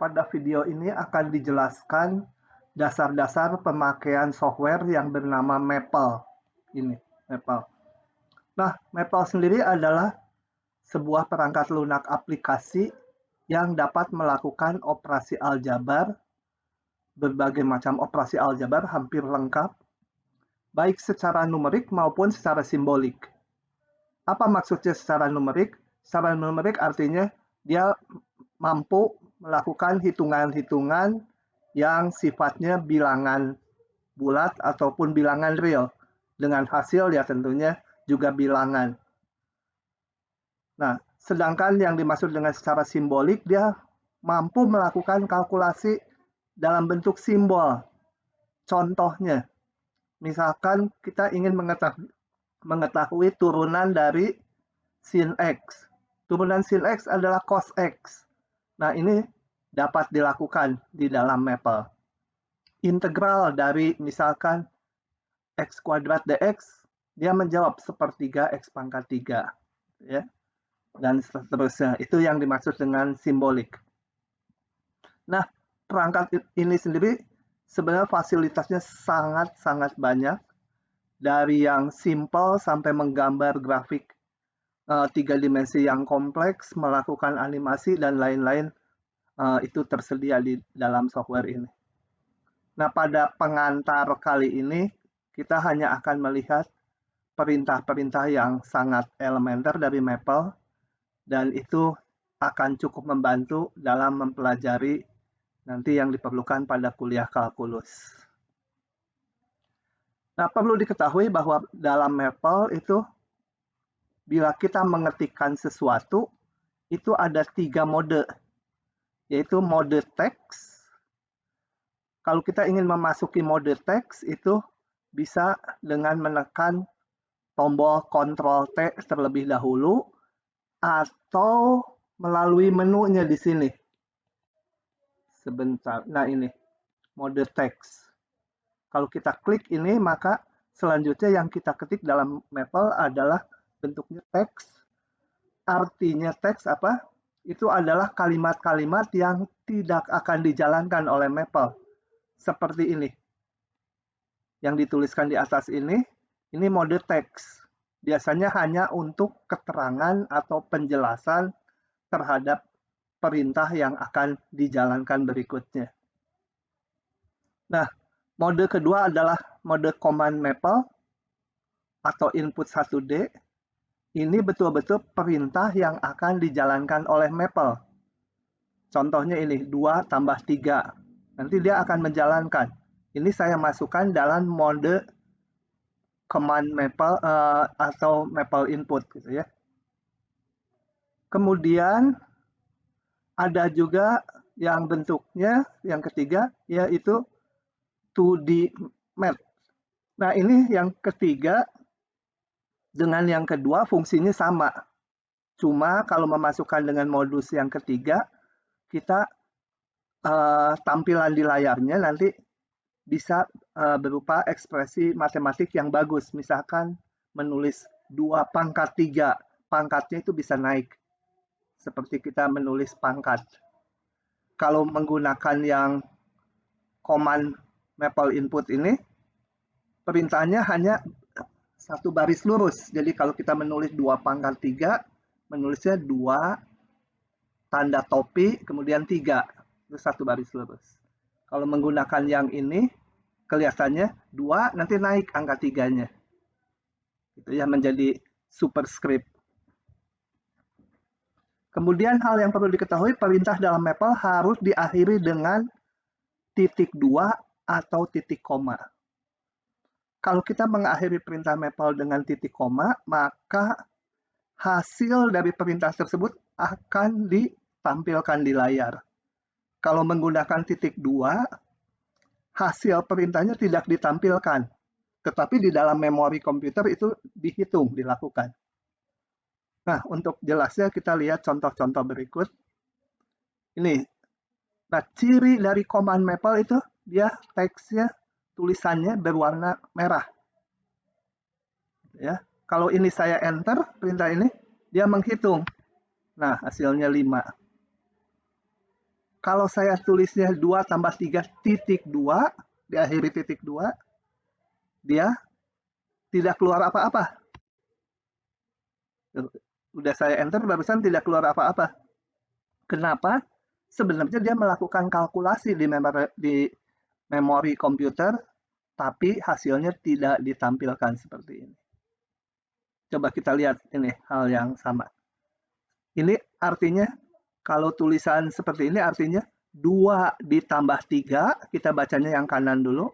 pada video ini akan dijelaskan dasar-dasar pemakaian software yang bernama Maple. Ini, Maple. Nah, Maple sendiri adalah sebuah perangkat lunak aplikasi yang dapat melakukan operasi aljabar, berbagai macam operasi aljabar hampir lengkap, baik secara numerik maupun secara simbolik. Apa maksudnya secara numerik? Secara numerik artinya dia mampu melakukan hitungan-hitungan yang sifatnya bilangan bulat ataupun bilangan real. Dengan hasil ya tentunya juga bilangan. Nah, sedangkan yang dimaksud dengan secara simbolik, dia mampu melakukan kalkulasi dalam bentuk simbol. Contohnya, misalkan kita ingin mengetahui turunan dari sin X. Turunan sin X adalah cos X. Nah, ini dapat dilakukan di dalam Maple. Integral dari misalkan X kuadrat dx, dia menjawab sepertiga X pangkat 3. Ya. Dan seterusnya. Itu yang dimaksud dengan simbolik. Nah, perangkat ini sendiri sebenarnya fasilitasnya sangat-sangat banyak. Dari yang simple sampai menggambar grafik 3 dimensi yang kompleks, melakukan animasi, dan lain-lain. Itu tersedia di dalam software ini. Nah, pada pengantar kali ini, kita hanya akan melihat perintah-perintah yang sangat elementer dari Maple, dan itu akan cukup membantu dalam mempelajari nanti yang diperlukan pada kuliah kalkulus. Nah, perlu diketahui bahwa dalam Maple itu, bila kita mengetikkan sesuatu, itu ada 3 mode, yaitu mode teks. Kalau kita ingin memasuki mode teks, itu bisa dengan menekan tombol Ctrl T terlebih dahulu, atau melalui menunya di sini. Sebentar, nah ini, mode teks. Kalau kita klik ini, maka selanjutnya yang kita ketik dalam Maple adalah bentuknya teks. Artinya teks apa? Itu adalah kalimat-kalimat yang tidak akan dijalankan oleh Maple. Seperti ini. Yang dituliskan di atas ini mode teks. Biasanya hanya untuk keterangan atau penjelasan terhadap perintah yang akan dijalankan berikutnya. Nah, mode kedua adalah mode command Maple atau input 1D. Ini betul-betul perintah yang akan dijalankan oleh Maple. Contohnya ini, 2 tambah 3. Nanti dia akan menjalankan. Ini saya masukkan dalam mode command Maple atau Maple input gitu ya. Kemudian ada juga yang bentuknya yang ketiga, yaitu 2D math. Nah, ini yang ketiga dengan yang kedua fungsinya sama. Cuma kalau memasukkan dengan modus yang ketiga, kita tampilan di layarnya nanti bisa berupa ekspresi matematik yang bagus. Misalkan menulis 2 pangkat 3, pangkatnya itu bisa naik. Seperti kita menulis pangkat. Kalau menggunakan yang command Maple input ini, perintahnya hanya 1 baris lurus. Jadi kalau kita menulis 2 pangkat 3, menulisnya 2 tanda topi, kemudian 3. Itu 1 baris lurus. Kalau menggunakan yang ini, kelihatannya 2, nanti naik angka 3-nya. Itu ya, menjadi superscript. Kemudian hal yang perlu diketahui, perintah dalam Maple harus diakhiri dengan titik 2 atau titik koma. Kalau kita mengakhiri perintah Maple dengan titik koma, maka hasil dari perintah tersebut akan ditampilkan di layar. Kalau menggunakan titik 2, hasil perintahnya tidak ditampilkan. Tetapi di dalam memori komputer itu dihitung, dilakukan. Nah, untuk jelasnya kita lihat contoh-contoh berikut. Ini. Nah, ciri dari command Maple itu dia teksnya, tulisannya berwarna merah. Ya, kalau ini saya enter perintah ini, dia menghitung. Nah, hasilnya 5. kalau saya tulisnya 2 tambah 3 titik 2, diakhiri titik 2, dia tidak keluar apa-apa. Udah saya enter, barusan tidak keluar apa-apa. Kenapa? Sebenarnya dia melakukan kalkulasi di memori komputer, tapi hasilnya tidak ditampilkan seperti ini. Coba kita lihat ini hal yang sama. Ini artinya, kalau tulisan seperti ini artinya 2 ditambah 3, kita bacanya yang kanan dulu,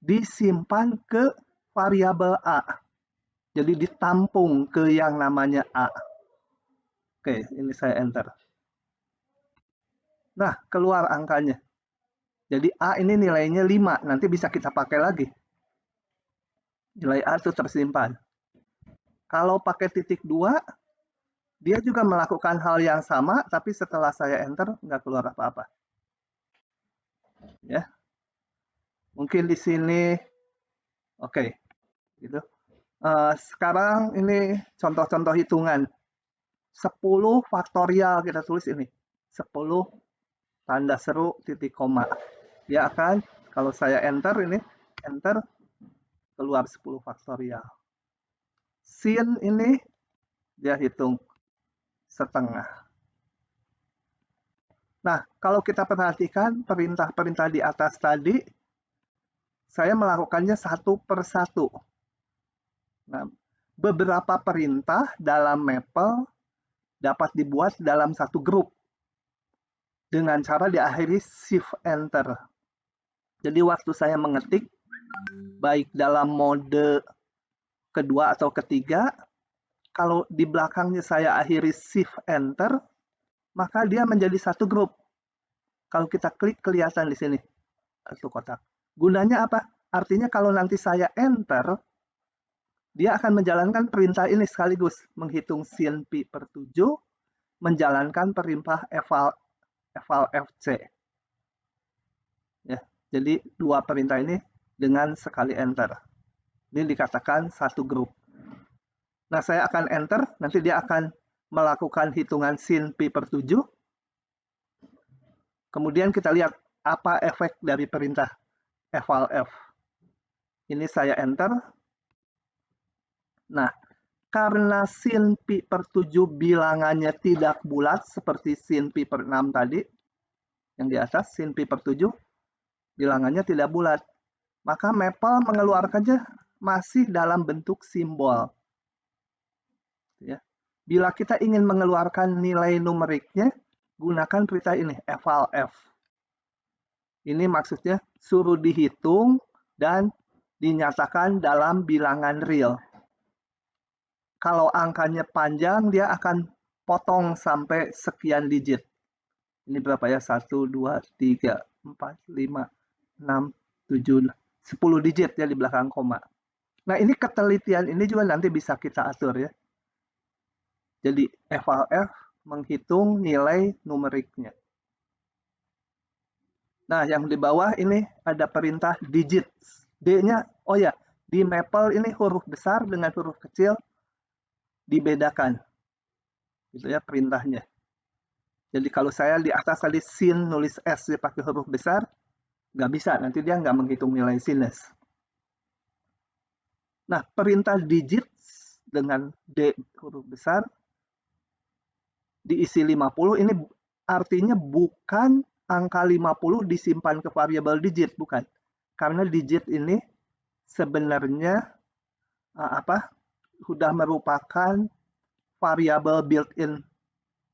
disimpan ke variabel A. Jadi ditampung ke yang namanya A. Oke, ini saya enter. Nah, keluar angkanya. Jadi A ini nilainya 5, nanti bisa kita pakai lagi. Nilai A itu tersimpan. Kalau pakai titik 2, dia juga melakukan hal yang sama, tapi setelah saya enter, nggak keluar apa-apa. Ya, mungkin di sini, oke, gitu. Sekarang ini contoh-contoh hitungan. 10 faktorial kita tulis ini. 10 tanda seru titik koma. Dia akan, kalau saya enter ini, enter, keluar 10 faktorial. Sin ini, dia hitung setengah. Nah, kalau kita perhatikan perintah-perintah di atas tadi, saya melakukannya satu per satu. Nah, beberapa perintah dalam Maple dapat dibuat dalam satu grup dengan cara diakhiri shift enter. Jadi waktu saya mengetik, baik dalam mode kedua atau ketiga, kalau di belakangnya saya akhiri shift enter, maka dia menjadi satu grup. Kalau kita klik, kelihatan di sini satu kotak. Gunanya apa? Artinya kalau nanti saya enter, dia akan menjalankan perintah ini sekaligus, menghitung sin pi per 7, menjalankan perintah eval fc. Ya, jadi dua perintah ini dengan sekali enter. Ini dikatakan satu grup. Nah, saya akan enter, nanti dia akan melakukan hitungan sin pi per 7. Kemudian kita lihat apa efek dari perintah eval f. Ini saya enter. Nah, karena sin pi per 7 bilangannya tidak bulat seperti sin pi per 6 tadi, yang di atas, sin pi per 7, bilangannya tidak bulat. Maka Maple mengeluarkannya masih dalam bentuk simbol. Ya. Bila kita ingin mengeluarkan nilai numeriknya, gunakan perintah ini, eval f. Ini maksudnya suruh dihitung dan dinyatakan dalam bilangan real. Kalau angkanya panjang, dia akan potong sampai sekian digit. Ini berapa ya? 1, 2, 3, 4, 5, 6, 7, 10 digit ya di belakang koma. Nah, ini ketelitian ini juga nanti bisa kita atur ya. Jadi eval f menghitung nilai numeriknya. Nah, yang di bawah ini ada perintah digit. D-nya, oh ya, di Maple ini huruf besar dengan huruf kecil dibedakan. Gitu ya perintahnya. Jadi kalau saya di atas tadi sin nulis S dipakai huruf besar, nggak bisa, nanti dia nggak menghitung nilai sinus. Nah, perintah digit dengan D huruf besar diisi 50, ini artinya bukan angka 50 disimpan ke variabel digit, bukan. Karena digit ini sebenarnya sudah merupakan variabel built-in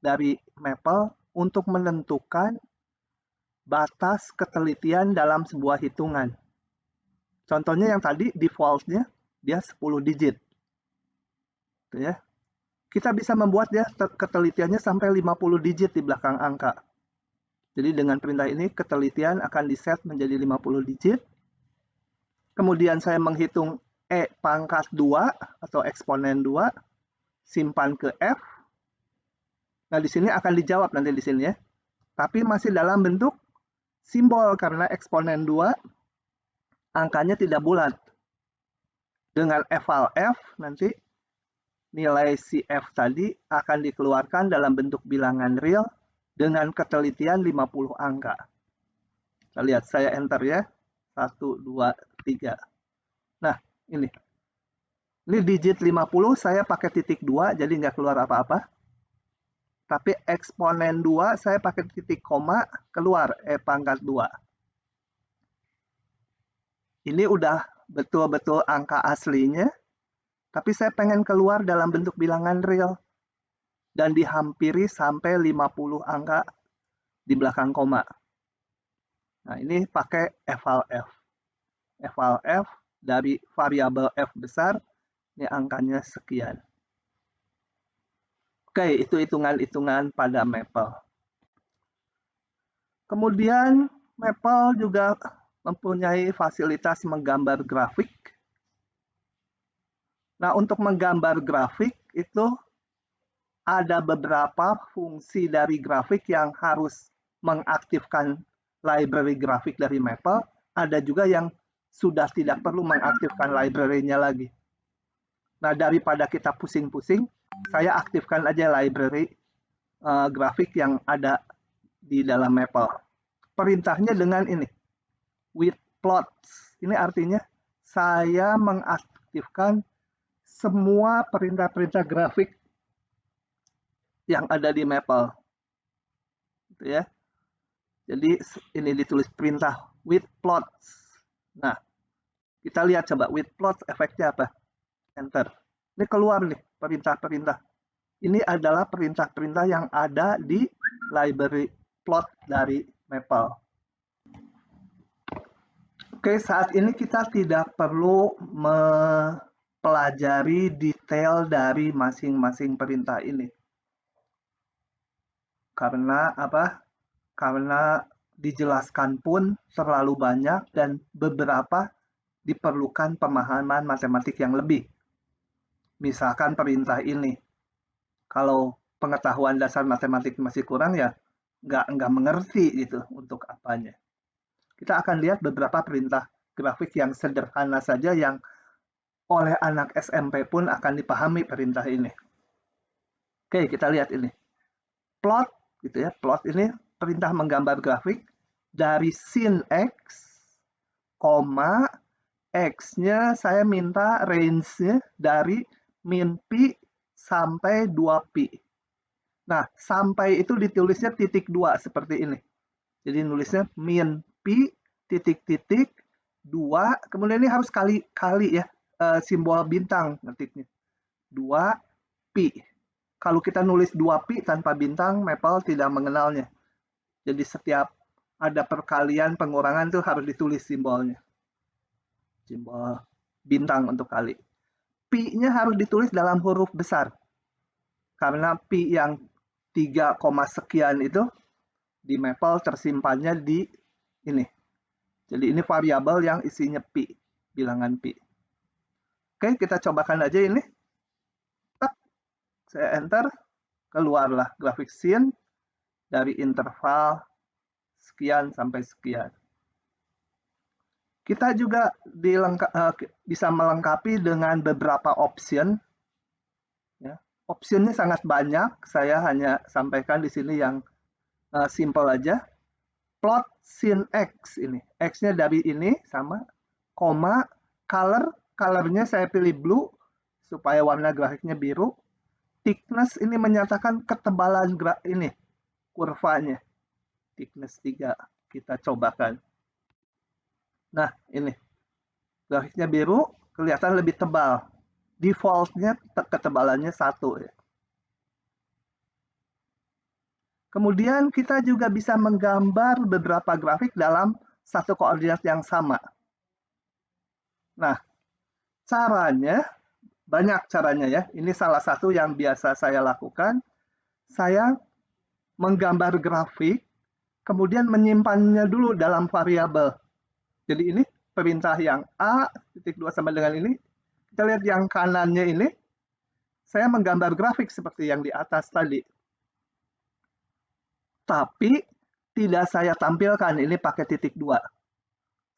dari Maple untuk menentukan batas ketelitian dalam sebuah hitungan. Contohnya yang tadi default-nya dia 10 digit. Ya. Kita bisa membuat dia ketelitiannya sampai 50 digit di belakang angka. Jadi dengan perintah ini ketelitian akan diset menjadi 50 digit. Kemudian saya menghitung E pangkat 2 atau eksponen 2, simpan ke F. Nah, di sini akan dijawab nanti di sini ya. Tapi masih dalam bentuk simbol karena eksponen 2 angkanya tidak bulat. Dengan eval F nanti nilai si F tadi akan dikeluarkan dalam bentuk bilangan real dengan ketelitian 50 angka. Kita lihat, saya enter ya. 1, 2, 3. Nah, ini. Ini digit 50 saya pakai titik 2, jadi nggak keluar apa-apa. Tapi eksponen 2 saya pakai titik koma, keluar pangkat 2. Ini udah betul-betul angka aslinya, tapi saya pengen keluar dalam bentuk bilangan real. Dan dihampiri sampai 50 angka di belakang koma. Nah, ini pakai eval F. Eval F dari variabel F besar, ini angkanya sekian. Oke, itu hitungan-hitungan pada Maple. Kemudian Maple juga mempunyai fasilitas menggambar grafik. Nah, untuk menggambar grafik itu ada beberapa fungsi dari grafik yang harus mengaktifkan library grafik dari Maple. Ada juga yang sudah tidak perlu mengaktifkan library-nya lagi. Nah, daripada kita pusing-pusing, saya aktifkan aja library grafik yang ada di dalam Maple. Perintahnya dengan ini, with plots. Ini artinya saya mengaktifkan semua perintah-perintah grafik yang ada di Maple. Gitu ya. Jadi ini ditulis perintah with plots. Nah, kita lihat coba with plots efeknya apa. Enter. Ini keluar nih perintah-perintah. Ini adalah perintah-perintah yang ada di library plot dari Maple. Oke, saat ini kita tidak perlu mempelajari detail dari masing-masing perintah ini. Karena apa? Karena dijelaskan pun terlalu banyak dan beberapa diperlukan pemahaman matematik yang lebih. Misalkan perintah ini. Kalau pengetahuan dasar matematik masih kurang ya nggak mengerti gitu untuk apanya. Kita akan lihat beberapa perintah grafik yang sederhana saja yang oleh anak SMP pun akan dipahami perintah ini. Oke, kita lihat ini. Plot gitu ya. Plot ini perintah menggambar grafik dari sin X, X-nya saya minta range-nya dari min pi sampai 2pi. Nah, sampai itu ditulisnya titik 2 seperti ini. Jadi nulisnya min pi titik-titik 2, kemudian ini harus kali-kali ya, simbol bintang ngetiknya. 2pi. Kalau kita nulis 2pi tanpa bintang, Maple tidak mengenalnya. Jadi setiap ada perkalian pengurangan itu harus ditulis simbolnya. Simbol bintang untuk kali. Pi-nya harus ditulis dalam huruf besar. Karena pi yang 3, sekian itu di Maple tersimpannya di ini. Jadi ini variabel yang isinya pi, bilangan pi. Oke, kita cobakan aja ini. Saya enter, keluarlah grafik sin dari interval sekian sampai sekian. Kita juga bisa melengkapi dengan beberapa option. Ya. Optionnya sangat banyak, saya hanya sampaikan di sini yang simple aja. Plot sin X ini, X-nya dari ini sama, koma, colornya saya pilih blue supaya warna grafiknya biru. Thickness ini menyatakan ketebalan ini, kurvanya. Thickness 3, kita cobakan. Nah, ini. Grafiknya biru, kelihatan lebih tebal. Defaultnya ketebalannya 1. Ya. Kemudian kita juga bisa menggambar beberapa grafik dalam satu koordinat yang sama. Nah, caranya, banyak caranya ya. Ini salah satu yang biasa saya lakukan. Saya menggambar grafik, kemudian menyimpannya dulu dalam variabel. Jadi ini perintah yang A, titik 2 sama dengan ini. Kita lihat yang kanannya ini, saya menggambar grafik seperti yang di atas tadi. Tapi tidak saya tampilkan ini pakai titik 2.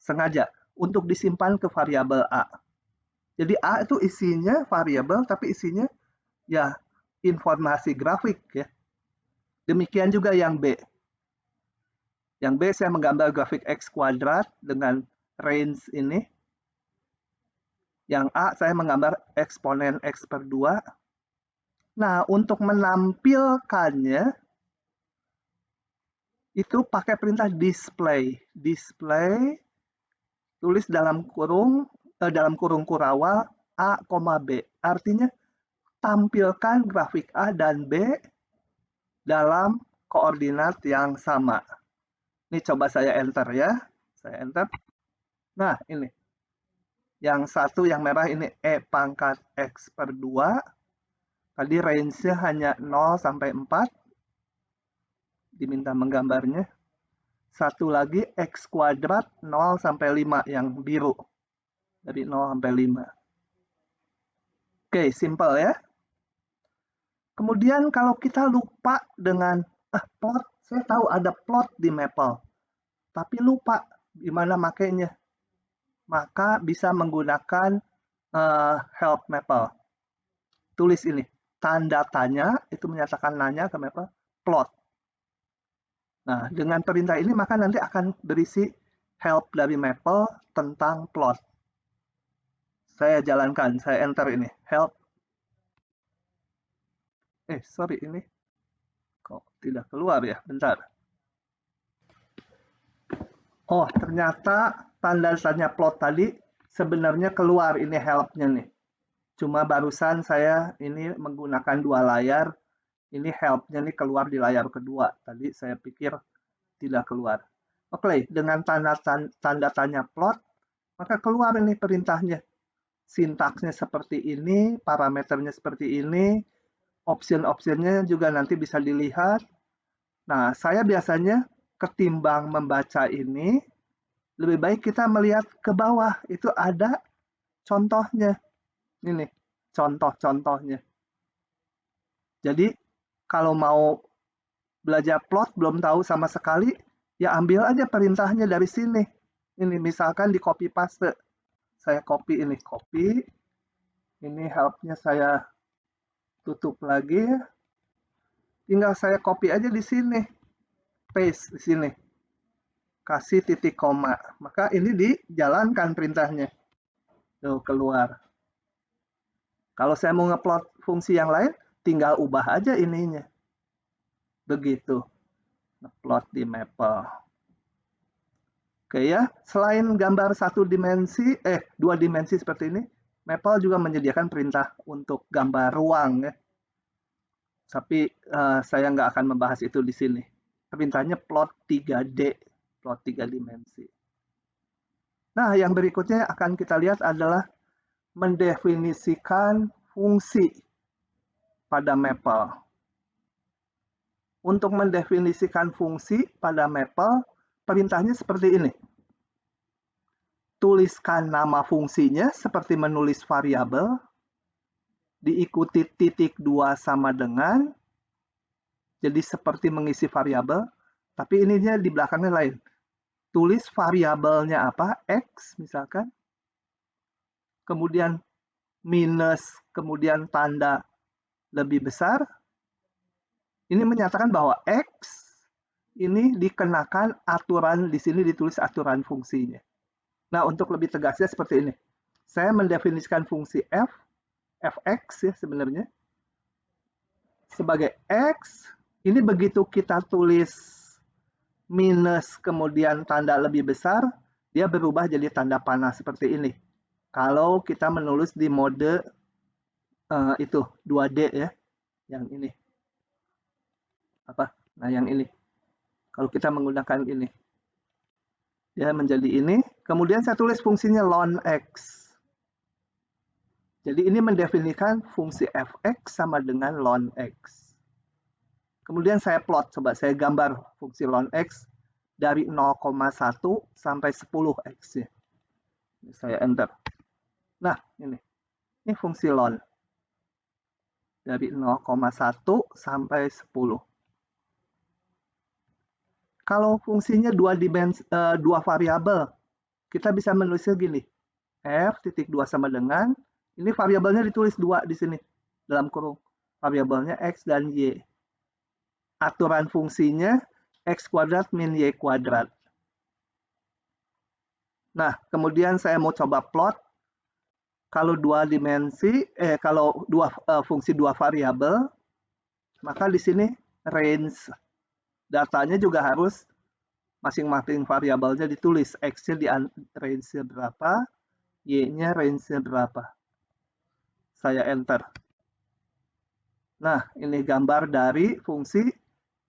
Sengaja untuk disimpan ke variabel A. Jadi A itu isinya variabel, tapi isinya ya informasi grafik ya. Demikian juga yang B. Yang B saya menggambar grafik X kuadrat dengan range ini. Yang A saya menggambar eksponen X per 2. Nah, untuk menampilkannya, itu pakai perintah display. Display, tulis dalam kurung kurawal A, B. Artinya, tampilkan grafik A dan B dalam koordinat yang sama. Ini coba saya enter ya. Saya enter. Nah, ini. Yang satu yang merah ini E pangkat X per 2. Tadi range-nya hanya 0 sampai 4. Diminta menggambarnya. Satu lagi X kuadrat 0 sampai 5 yang biru. Dari 0 sampai 5. Oke, simple ya. Kemudian kalau kita lupa dengan plot, saya tahu ada plot di Maple. Tapi lupa gimana makainya. Maka bisa menggunakan help Maple. Tulis ini, tanda tanya, itu menyatakan nanya ke Maple, plot. Nah, dengan perintah ini maka nanti akan berisi help dari Maple tentang plot. Saya jalankan, saya enter ini, help. Sorry, ini kok tidak keluar ya, bentar. Oh, ternyata tanda tanya plot tadi sebenarnya keluar ini help-nya nih. Cuma barusan saya ini menggunakan 2 layar, ini help-nya nih keluar di layar kedua. Tadi saya pikir tidak keluar. Oke, dengan tanda tanya plot, maka keluar ini perintahnya. Sintaksnya seperti ini, parameternya seperti ini, option-optionnya juga nanti bisa dilihat. Nah, saya biasanya ketimbang membaca ini, lebih baik kita melihat ke bawah. Itu ada contohnya. Ini, contoh-contohnya. Jadi, kalau mau belajar plot, belum tahu sama sekali, ya ambil aja perintahnya dari sini. Ini misalkan di copy paste. Saya copy ini, copy. Ini help-nya saya tutup lagi. Tinggal saya copy aja di sini. Paste di sini. Kasih titik koma. Maka ini dijalankan perintahnya. Tuh, keluar. Kalau saya mau ngeplot fungsi yang lain, tinggal ubah aja ininya. Begitu. Ngeplot di Maple. Oke ya, selain gambar 2 dimensi seperti ini, Maple juga menyediakan perintah untuk gambar ruang ya. Tapi saya nggak akan membahas itu di sini. Perintahnya plot 3D, plot 3 dimensi. Nah, yang berikutnya akan kita lihat adalah mendefinisikan fungsi pada Maple. Untuk mendefinisikan fungsi pada Maple, perintahnya seperti ini. Tuliskan nama fungsinya seperti menulis variabel, diikuti titik 2 sama dengan, jadi seperti mengisi variabel, tapi ininya di belakangnya lain. Tulis variabelnya apa, X misalkan, kemudian minus, kemudian tanda lebih besar. Ini menyatakan bahwa X ini dikenakan aturan, di sini ditulis aturan fungsinya. Nah, untuk lebih tegasnya seperti ini. Saya mendefinisikan fungsi f, fx ya sebenarnya, sebagai x. Ini begitu kita tulis minus kemudian tanda lebih besar, dia berubah jadi tanda panah seperti ini. Kalau kita menulis di mode itu 2D ya, yang ini. Nah, yang ini. Kalau kita menggunakan ini, dia menjadi ini. Kemudian saya tulis fungsinya ln x. Jadi ini mendefinisikan fungsi fx sama dengan ln x. Kemudian saya plot, coba saya gambar fungsi ln x dari 0,1 sampai 10 x-nya. Saya enter. Nah, ini fungsi ln. Dari 0,1 sampai 10. Kalau fungsinya 2 variabel, kita bisa menulisnya gini. F titik 2 sama dengan, ini variabelnya ditulis 2 di sini, dalam kurung. Variabelnya X dan Y. aturan fungsinya x kuadrat min y kuadrat. Nah, kemudian saya mau coba plot. Kalau dua dimensi, kalau fungsi dua variabel, maka di sini range datanya juga harus masing-masing variabelnya ditulis. X-nya di range-nya berapa, Y-nya range-nya berapa. Saya enter. Nah, ini gambar dari fungsi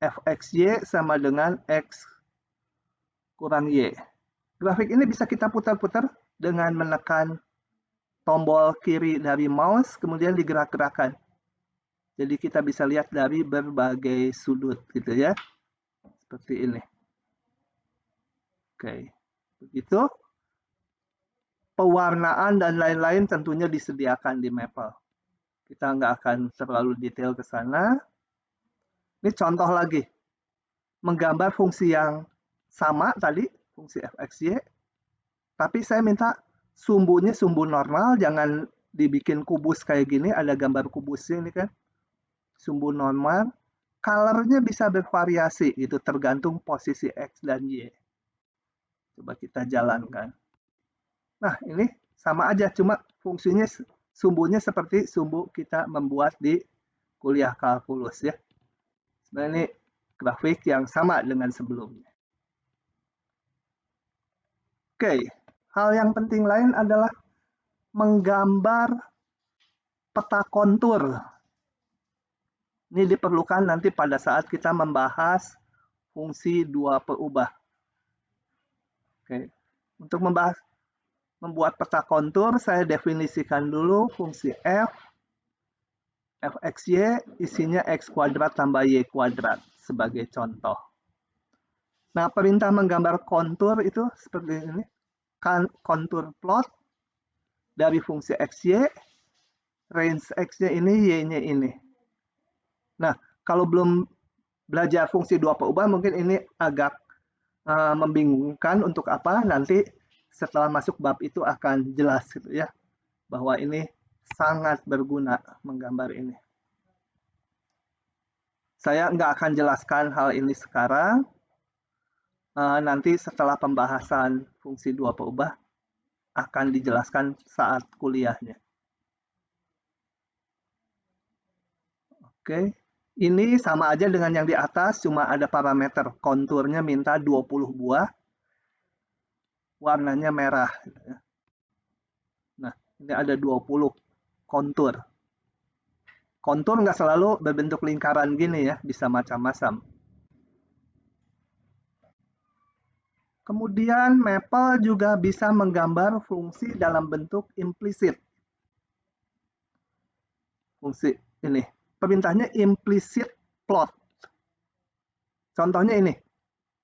fxy sama dengan x kurang y. Grafik ini bisa kita putar-putar dengan menekan tombol kiri dari mouse, kemudian digerak-gerakkan. Jadi kita bisa lihat dari berbagai sudut, gitu ya. Seperti ini. Oke, begitu. Pewarnaan dan lain-lain tentunya disediakan di Maple. Kita nggak akan terlalu detail ke sana. Ini contoh lagi. Menggambar fungsi yang sama tadi, fungsi fxy. Tapi saya minta sumbunya sumbu normal, jangan dibikin kubus kayak gini, ada gambar kubusnya ini kan. Sumbu normal, color-nya bisa bervariasi gitu, tergantung posisi X dan Y. Coba kita jalankan. Nah, ini sama aja, cuma fungsinya sumbunya seperti sumbu kita membuat di kuliah kalkulus ya. Sebenarnya ini grafik yang sama dengan sebelumnya. Oke, hal yang penting lain adalah menggambar peta kontur. Ini diperlukan nanti pada saat kita membahas fungsi dua perubah. Oke. Untuk membuat peta kontur, saya definisikan dulu fungsi f. fxy isinya x kuadrat tambah y kuadrat sebagai contoh. Nah, perintah menggambar kontur itu seperti ini. Kontur plot dari fungsi xy, range x-nya ini, y-nya ini. Nah, kalau belum belajar fungsi dua perubah, mungkin ini agak membingungkan untuk apa, nanti setelah masuk bab itu akan jelas gitu ya, bahwa ini sangat berguna menggambar ini. Saya nggak akan jelaskan hal ini sekarang, nanti setelah pembahasan fungsi dua perubah akan dijelaskan saat kuliahnya. Oke. Ini sama aja dengan yang di atas, cuma ada parameter. Konturnya minta 20 buah, warnanya merah. Nah, ini ada 20 kontur. Kontur nggak selalu berbentuk lingkaran gini ya, bisa macam-macam. Kemudian Maple juga bisa menggambar fungsi dalam bentuk implisit. Fungsi ini. Perintahnya implicit plot. Contohnya ini.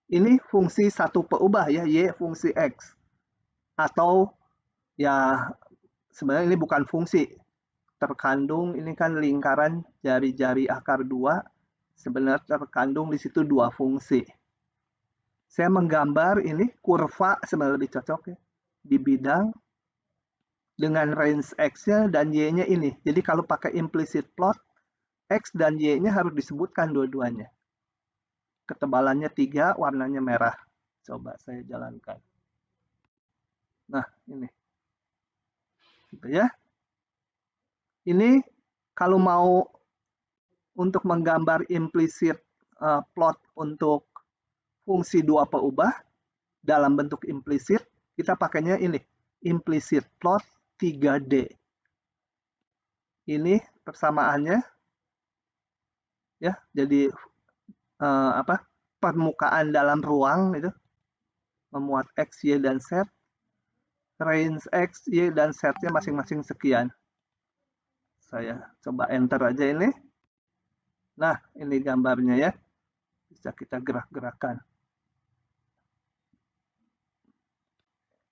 Ini fungsi satu perubah ya, Y fungsi X. Atau ya sebenarnya ini bukan fungsi. Terkandung ini kan lingkaran jari-jari akar 2. Sebenarnya terkandung di situ dua fungsi. Saya menggambar ini kurva sebenarnya lebih cocok ya. Di bidang dengan range X-nya dan Y-nya ini. Jadi kalau pakai implicit plot, X dan Y-nya harus disebutkan dua-duanya. Ketebalannya 3, warnanya merah. Coba saya jalankan. Nah, ini. Gitu ya. Ini kalau mau untuk menggambar implicit plot untuk fungsi dua perubah dalam bentuk implisit, kita pakainya ini. Implicit plot 3D. Ini persamaannya ya, jadi permukaan dalam ruang itu memuat X, Y, dan Z. Range X, Y, dan Z-nya masing-masing sekian. Saya coba enter aja ini. Nah, ini gambarnya ya. Bisa kita gerak-gerakan.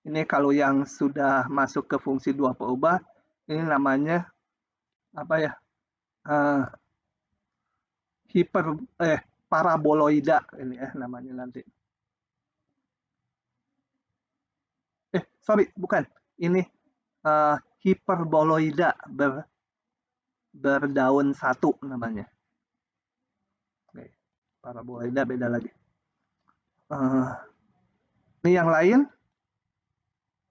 Ini kalau yang sudah masuk ke fungsi dua perubah, ini namanya apa ya? Paraboloida ini ya namanya nanti. Sorry, bukan. Ini hiperboloida berdaun satu namanya. Oke. Paraboloida beda lagi. Ini yang lain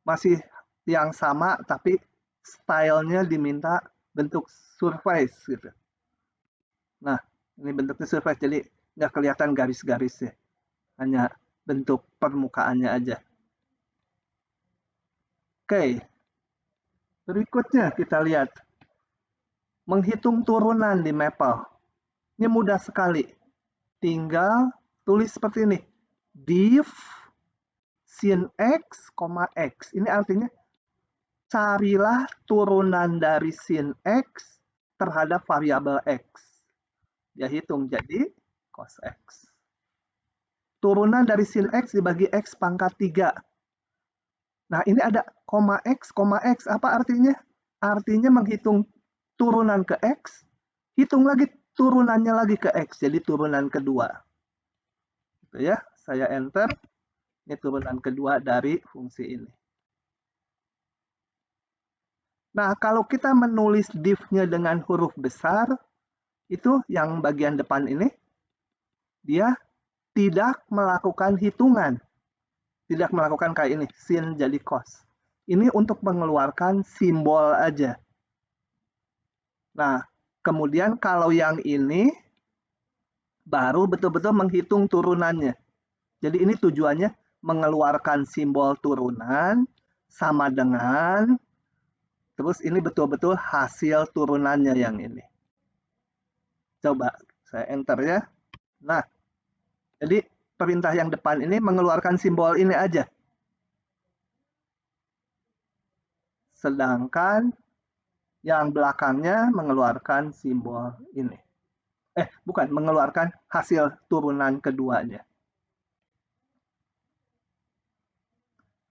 masih yang sama, tapi stylenya diminta bentuk surface gitu. Nah, ini bentuknya surface, jadi nggak kelihatan garis-garisnya, hanya bentuk permukaannya aja. Oke, berikutnya kita lihat menghitung turunan di Maple. Ini mudah sekali, tinggal tulis seperti ini, div sin x, x. Ini artinya carilah turunan dari sin x terhadap variabel x. Dia hitung jadi cos x. Turunan dari sin x dibagi x pangkat 3. Nah, ini ada x. Apa artinya? Artinya menghitung turunan ke x, hitung lagi turunannya lagi ke x, jadi turunan kedua. Gitu ya, saya enter. Ini turunan kedua dari fungsi ini. Nah, kalau kita menulis div-nya dengan huruf besar, itu yang bagian depan ini, dia tidak melakukan hitungan. Tidak melakukan kayak ini, sin jadi cos. Ini untuk mengeluarkan simbol aja. Nah, kemudian kalau yang ini, baru betul-betul menghitung turunannya. Jadi ini tujuannya mengeluarkan simbol turunan sama dengan, terus ini betul-betul hasil turunannya yang ini. Coba saya enter ya. Nah, jadi perintah yang depan ini mengeluarkan simbol ini aja. Sedangkan yang belakangnya mengeluarkan simbol ini. Bukan, mengeluarkan hasil turunan keduanya.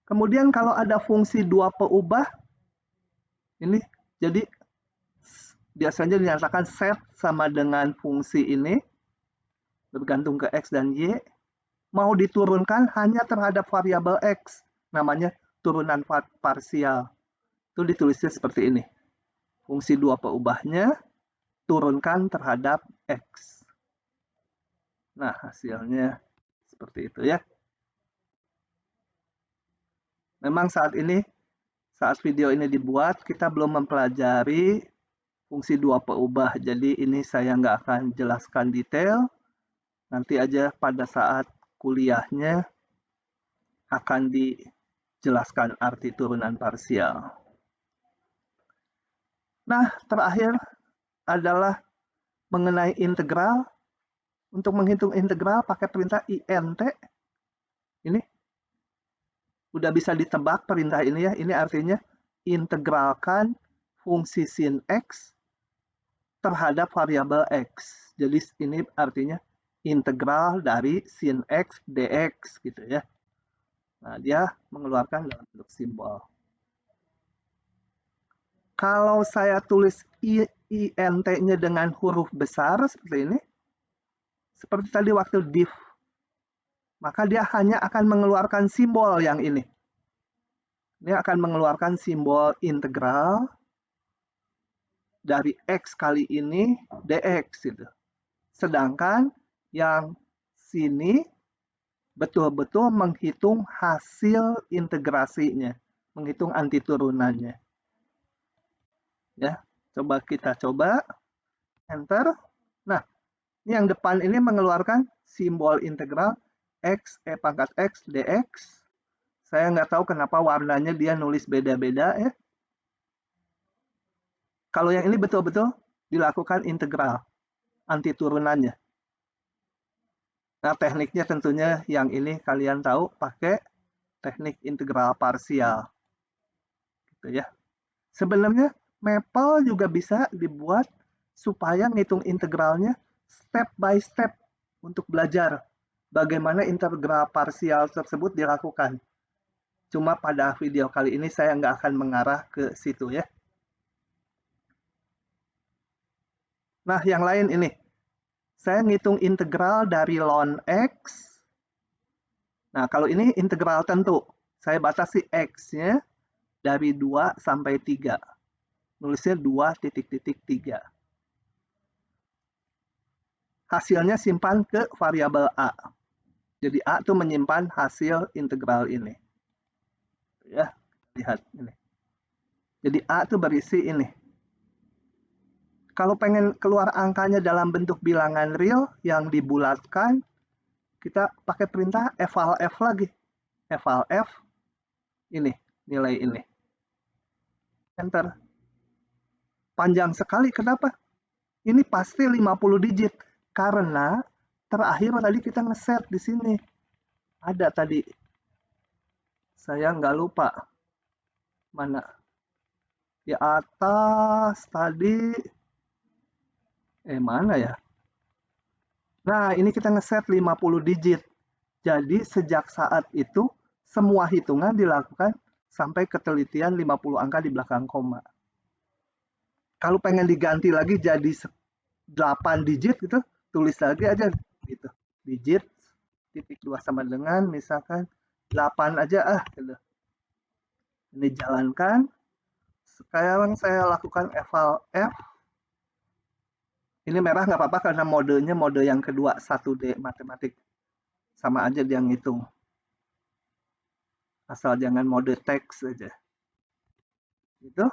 Kemudian kalau ada fungsi dua peubah, ini jadi biasanya dinyatakan set sama dengan fungsi ini, bergantung ke x dan y, mau diturunkan hanya terhadap variabel x, namanya turunan parsial. Itu ditulisnya seperti ini. Fungsi dua peubahnya turunkan terhadap x. Nah, hasilnya seperti itu ya. Memang saat video ini dibuat, kita belum mempelajari fungsi dua peubah. Jadi ini saya nggak akan jelaskan detail. Nanti aja pada saat kuliahnya akan dijelaskan arti turunan parsial. Nah, terakhir adalah mengenai integral. Untuk menghitung integral pakai perintah int. Ini udah bisa ditebak perintah ini ya. Ini artinya integralkan fungsi sin x terhadap variabel x. Jadi ini artinya integral dari sin x dx gitu ya. Nah, dia mengeluarkan dalam bentuk simbol. Kalau saya tulis int-nya dengan huruf besar seperti ini, seperti tadi waktu div, maka dia hanya akan mengeluarkan simbol yang ini. Ini akan mengeluarkan simbol integral dari x kali ini dx gitu. Sedangkan yang sini betul-betul menghitung hasil integrasinya, menghitung antiturunannya. Ya, coba kita enter. Nah, ini yang depan ini mengeluarkan simbol integral x pangkat x dx. Saya nggak tahu kenapa warnanya dia nulis beda-beda ya. Kalau yang ini betul-betul dilakukan integral antiturunannya. Nah, tekniknya tentunya yang ini kalian tahu pakai teknik integral parsial. Gitu ya. Sebenarnya Maple juga bisa dibuat supaya ngitung integralnya step by step untuk belajar bagaimana integral parsial tersebut dilakukan. Cuma pada video kali ini saya nggak akan mengarah ke situ ya. Nah, yang lain ini. Saya ngitung integral dari ln x. Nah, kalau ini integral tentu. Saya batasi x-nya dari 2 sampai 3. Nulisnya 2,3. hasilnya simpan ke variabel A. Jadi A itu menyimpan hasil integral ini. Ya, lihat ini. Jadi A itu berisi ini. Kalau pengen keluar angkanya dalam bentuk bilangan real yang dibulatkan, kita pakai perintah eval f lagi. Eval f ini, nilai ini. Enter. Panjang sekali, kenapa? Ini pasti 50 digit. Karena terakhir tadi kita ngeset di sini. Ada tadi. Saya nggak lupa. Mana? Di atas tadi. Mana ya? Nah, ini kita ngeset 50 digit. Jadi sejak saat itu, semua hitungan dilakukan sampai ketelitian 50 angka di belakang koma. Kalau pengen diganti lagi jadi 8 digit gitu, tulis lagi aja gitu. Digit, titik 2 sama dengan misalkan 8 aja gitu. Ini jalankan. Sekarang saya lakukan eval F. Ini merah nggak apa-apa karena modenya mode yang kedua, 1D matematik. Sama aja dia ngitung. Asal jangan mode teks saja. Gitu.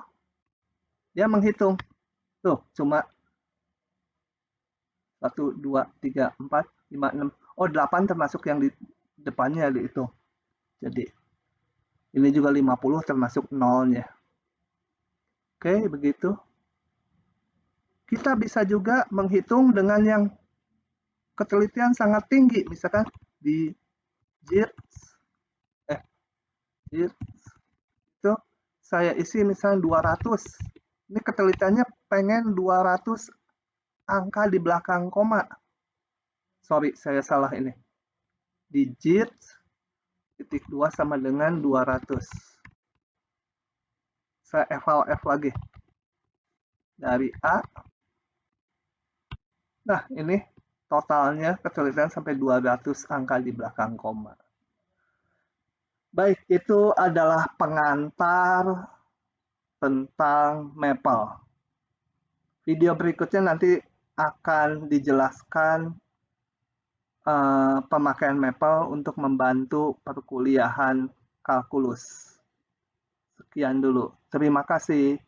Dia menghitung. Tuh, cuma 1, 2, 3, 4, 5, 6. Oh, 8 termasuk yang di depannya dihitung. Jadi, ini juga 50 termasuk nolnya. Oke, begitu. Kita bisa juga menghitung dengan yang ketelitian sangat tinggi. Misalkan di JIRS. Itu saya isi misalnya 200. Ini ketelitiannya pengen 200 angka di belakang koma. Sorry, saya salah ini. Digit titik 2 sama dengan 200. Saya eval F lagi. Dari A. Nah, ini totalnya ketelitian sampai 200 angka di belakang koma. Baik, itu adalah pengantar tentang Maple. Video berikutnya nanti akan dijelaskan pemakaian Maple untuk membantu perkuliahan kalkulus. Sekian dulu. Terima kasih.